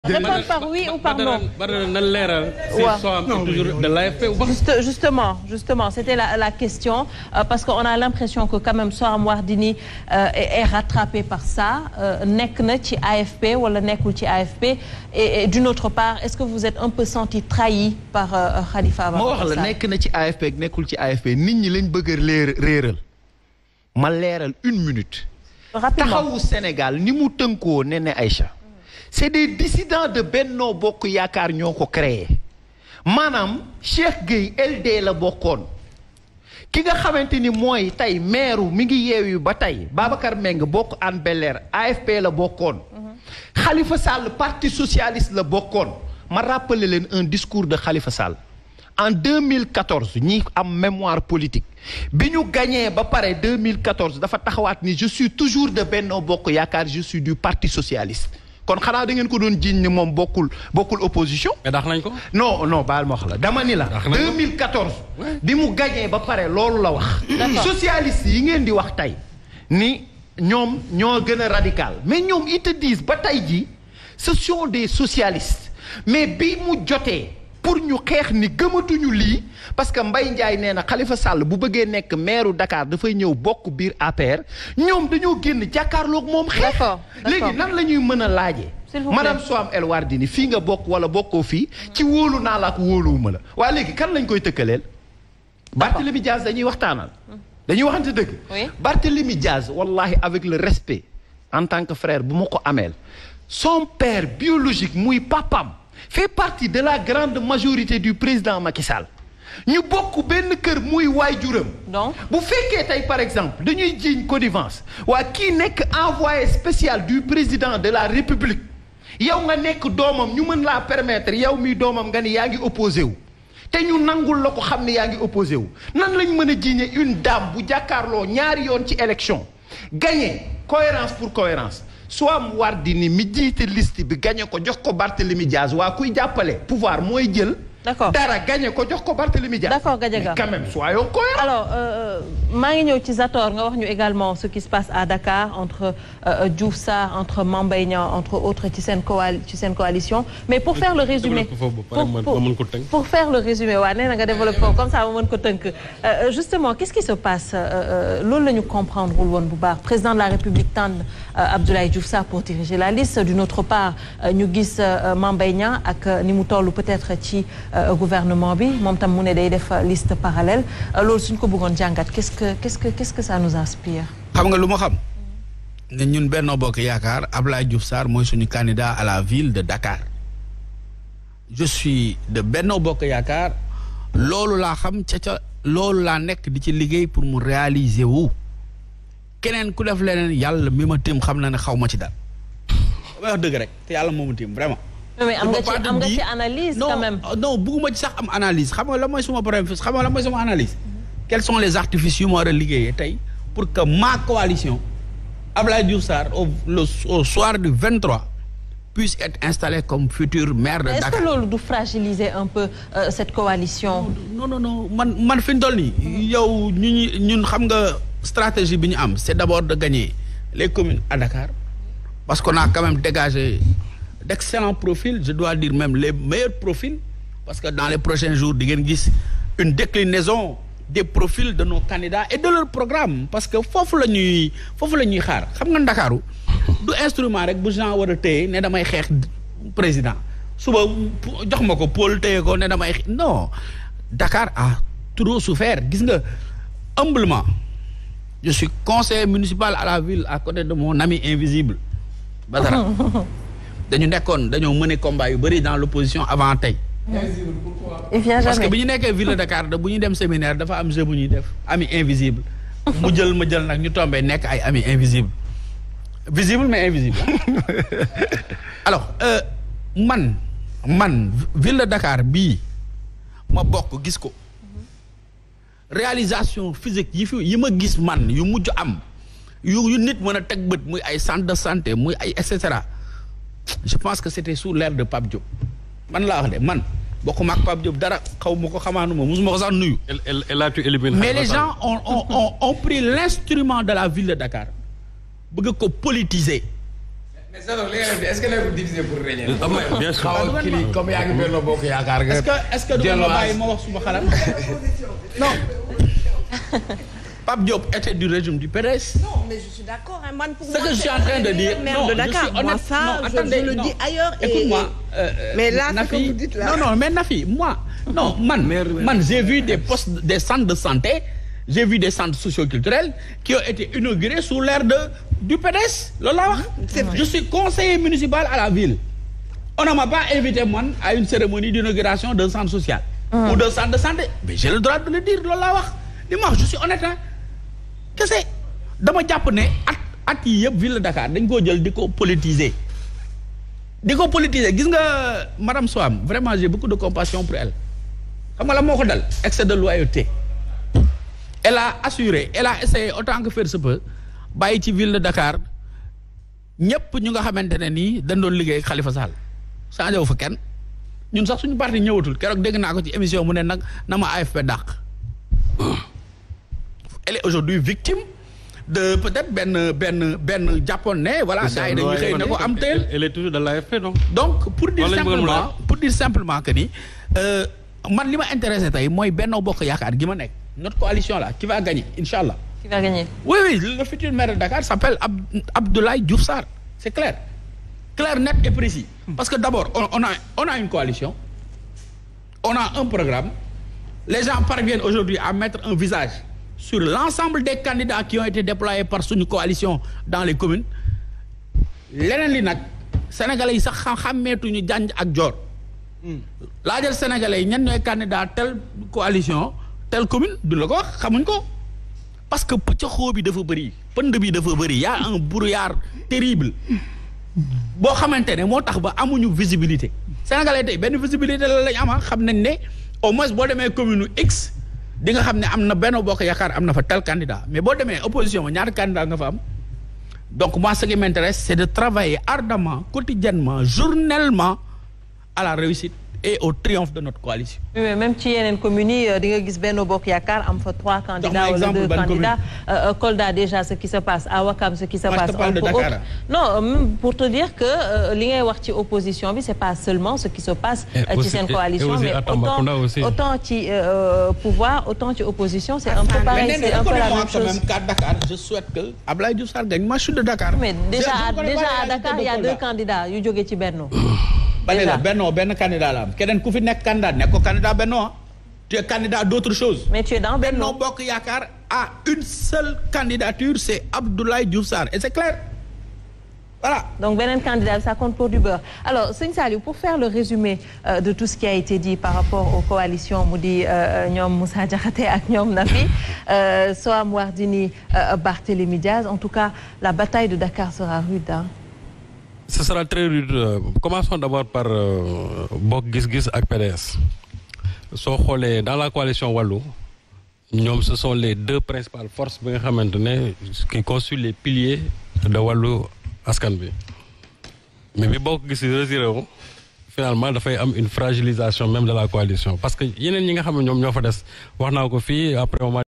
Répondre par oui ou par non. Justement, c'était la question parce qu'on a l'impression que quand même Soham Wardini est rattrapé par ça. Nekk na ci AFP wala nekkul ci AFP et d'une autre part, est-ce que vous êtes un peu senti trahi par Khalifa Ababacar Sall? Ma wax la nekk na ci AFP ak nekkul ci AFP nit ñi lañ bëgg a réeral ma leeral 1 minute. Rapidement. Taxawu Sénégal ni mu tënkoo Néné Aïcha. C'est des dissidents de Benno Bokk Yaakaar ñoo ko créé maanaam Cheikh Gueye LD la bokkoon ki nga xamante ni mooy tey maire mi ngi yeewu ba tey Babacar Mbengue bokk Hann Bel-Air AFP la bokkoon. Khalifa Sall parti socialiste la bokkoon. Ma rappeler leen un discours de Khalifa Sall en 2014 ñi am mémoire politique bi ñu gagné ba pare 2014 dafa taxawaat ni je suis toujours de Benno Bokk Yaakaar je suis du parti socialiste. kon xanaa da ngeen ko doon jiiñ ni moom bokkul opposition. mais dax nañ ko. non baal ma wax la dama ni la. 2014. bi mu gagné ba pare loolu la wax. socialiste yi ngeen di wax tey ni ñoom ñoo gën a radical mais ñoom ils te disent ba tey ji ce sont des socialistes mais bi mu jotee pour ñu xeex ni gëmatuñu lii parce que Mbaye Ndiaye nee na Khalifa Sall bu bëggee nekk maire Dakar dafay ñëw bokk biir APR ñoom dañoo génn jàkkaarloog moom xeex. léegi nan la ñuy mën a laajee. madame Soham El Wardini fii nga bokk wala bokkoo fii ci wóolu naa la ak wóoluwuma la waaye léegi kan lañ koy tëkkaleel. Barthélémy Diaz dañuy waxtaanal. dañuy waxante dëgg. Barthélémy Diaz wallahi avec le respect en tant que frère bu ma ko ameel son père biologique muy papam fait partie de la grande majorité du président Macky Sall ñu bokk benn kër muy waajuram. donc bu fekkee tey par exemple dañuy jiiñ connivence waa kii nekk envoyé spécial du président de la République yow nga nekk doomam ñu mën laa permettre yow mi doomam nga ni yaa ngi opposé wu te ñu nangul la ko xam ne yaa ngi opposé wu nan lañ mën a jiiñe une dame bu jàkkaarloo ñaari yoon ci élection gagné cohérence pour cohérence Soham Wardini mi jiite liste bi gagné ko jox ko Barthélémy Diaz waa kuy jàppale pouvoir mooy jël. d'accord dara gagné ko jox ko Barthélémy Diaz. d'accord Gadiaga mais quand même soyons cohérents. alors maa ngi ñëw ci Zator nga wax ñu également ce qui se passe à Dakar entre Diouf Sarr entre Mame Mbaye Niang entre autres ci seen coalition mais pour faire le résumé pour faire le résumé waaw nee na nga développé comme ça ma mën ko tënk justement qu'est-ce qui se passe loolu la ñu comprendre wul woon bu baax président de la République tànn Abdoulaye Diouf Sarr pour diriger la liste d'une autre part ñu gis Mame Mbaye Niang ak ni mu toll peut-être ci gouvernement bi moom tam mu ne day def liste parallèle loolu suñ ko bëggoon jàngat qu'est-ce que ça nous inspire. xam nga lu ma xam ne ñun Benno Bokk Yaakaar Abdoulaye Diouf Sarr mooy suñu candidat à la ville de Dakar je suis de Benno Bokk Yaakaar loolu laa xam ca loolu laa nekk di ci liggéey pour mu réaliser wu keneen ku def leneen yàlla mi ma tim xam na ne xaw ma ci dara damay wax dëgg rek te yàlla moo ma tim vraiment. mais am nga ci analyse quand même. non bugguma ci sax am analyse xam nga la mooy suma problème xam nga la mooy suma analyse. quels sont les artifices yu ma war a liggéeyee tey pour que ma coalition Abdoulaye Diouf Sarr au soir du 23 puisse être installé comme futur maire de Dakar. est-ce que loolu du fragiliser un peu cette coalition. non man fi ñu toll nii yow ñun xam nga stratégie bi ñu am c'est d'abord de gagner les communes à Dakar parce qu'on a quand même dégagé d'excellents profils je dois dire même les meilleurs profils parce que dans les prochains jours di ngeen gis une déclinaison des profils de nos candidats et de leur programme parce que foofu la ñuy xaar xam nga Ndakaaru du instrument rek bu gens war a téye ne damay xeex président suba jox ma ko Paul téye ko ne damay non Dakar a trop souffert gis nga humblement je suis conseiller municipal à la ville à côté de mon ami invisible Badara dañoo mené combat yu bëri dans l'opposition avant tey. parce que bi ñu nekkee ville de Dakar bu ñu dem séminaire dafa am jeu bu ñuy def ami invisible mu jël ma jël nag ñu tombé nekk ay ami invisible visible mais invisible alors man ville de Dakar bii ma bokk gis ko réalisation physique yi ma gis man yu mujj am yu nit mën a teg bët muy ay centre de santé muy ay et cetera je pense que c'était sous l'ère de Pape Diop man laa wax de man bokkuma ak Pape Diop dara xaw ma ko xamaanuma musuma ko sax nuyu. mais les gens ont pris l'instrument de la ville de Dakar bëgg ko politiser mais ça est-ce que nekkul diviser pour régner. bien sûr comme yaa ngi Benno Bokk Yaakaar. est-ce que du ma bàyyi ma wax suma xalaat. non. Pape Diop était du régime du PDS. Non, mais je suis d'accord. Hein. Man, pour ce que je suis en train de dire, non, de Dakar. Je suis honnête. Moi, ça, non, attendez, je le dis ailleurs. Écoute-moi. Mais là, Nafi, c'est comme vous dites là. Non, mais Nafi, moi, non, man, j'ai vu des postes, des centres de santé, j'ai vu des centres socio-culturels qui ont été inaugurés sous l'ère du PDS. Lola, je suis conseiller municipal à la ville. On ne m'a pas invité, moi, à une cérémonie d'inauguration d'un centre social ou d'un centre de santé. Mais j'ai le droit de le dire, Lola. Dis-moi, je suis honnête, hein. Qu'est-ce que dama jàpp ne at yi yëpp ville de Dakar dañ koo jël di ko politiser gis nga madame Soham vraiment j'ai beaucoup de compassion pour elle xam nga la moo ko dal excès de loyauté elle a assuré elle a essayé autant que faire se peut bàyyi ci ville de Dakar ñëpp ñu nga xamante ne nii dañ doon liggéey ak Khalifa Sall changé wu fa kenn ñun sax suñu parti ñëwatul keroog dégg naa ko ci émission mu ne nag na ma AFP dàq. Elle est aujourd'hui victime de peut-être ben japonais voilà gars yi dañuy xëy na ko am teel. Elle est toujours dans l'AFP donc pour dire simplement que ni man li ma intéressé tey mooy Benno Bokk Yaakaar gi ma nekk notre coalition là qui va gagner inchallah. Qui va gagner? Oui le futur maire de Dakar s'appelle Abdoulaye Diouf Sarr c'est clair net et précis. Parce que d'abord on a une coalition on a un programme les gens parviennent aujourd'hui à mettre un visage sur l'ensemble des candidats qui ont été déployés par suñu coalition dans les communes leneen li nag sénégalais yi sax xàmmeetuñu janj ak joor laajal sénégalais yi ñan ñooy candidat telle coalition telle commune du la ko wax xamuñ ko parce que pëccëxoo bi dafa bëri pënd bi dafa bëri y a un brouillard terrible boo xamante ne moo tax ba amuñu visibilité sénégalais tey benn visibilité la lañ ama xam nañ ne au moins boo demee commune X di nga xam ne am na Benno Bokk Yaakaar am na fa tel candidat mais boo demee opposition ma ñaari candidat nga fa am donc moi ce qui m'intéresse c'est de travailler ardemment quotidiennement journellement à la réussite et au triomphe de notre coalition. Oui, mais même ci yeneen communes yi di nga gis Benno Bokk Yaakaar am fa 3 candidats wala 2 candidats. Kolda déjà ce qui se passe à Ouakam ce qui se passe. Entre autres non pour te dire que li ngay wax ci opposition bi c'est pas seulement ce qui se passe. ci seen coalition mais autant ci pouvoir autant ci opposition c'est un peu pareil c'est un peu la même chose. Même qu'à Dakar je souhaite que Abdoulaye Diouf Sarr gagne. Moi je suis de Dakar. Mais déjà à Dakar il y a 2 candidats yu jóge ci Benno. Benno benn candidat la am keneen ku fi nekk candidat nekk ko candidat Benno tu es candidat d'autre chose. Mais tu es dans Benno Bokk Yaakaar a une seule candidature c'est Abdoulaye Diouf Sarr et c'est clair voilà. Donc beneen candidat ça compte pour du beurre. Alors Sëñ Saliou pour faire le résumé de tout ce qui a été dit par rapport aux coalitions mu di ñoom Moussa Diakhaté ak ñoom Nafi Soham Wardini Barthélémy Diaz en tout cas la bataille de Dakar sera rude hein. Ce sera très rude. Commençons d'abord par Bokk Gis Gis ak PDS. Soo xoolee dans la coalition Wallu ñoom ce sont les 2 principales forces bi nga xamante ne qui constituent les piliers de Wallu askan bi mais bi Bokk Gis Gis retiré wu finalement dafay am une fragilisation même de la coalition parce que yeneen ñi nga xam ne ñoom ñoo fa des wax naa ko fii après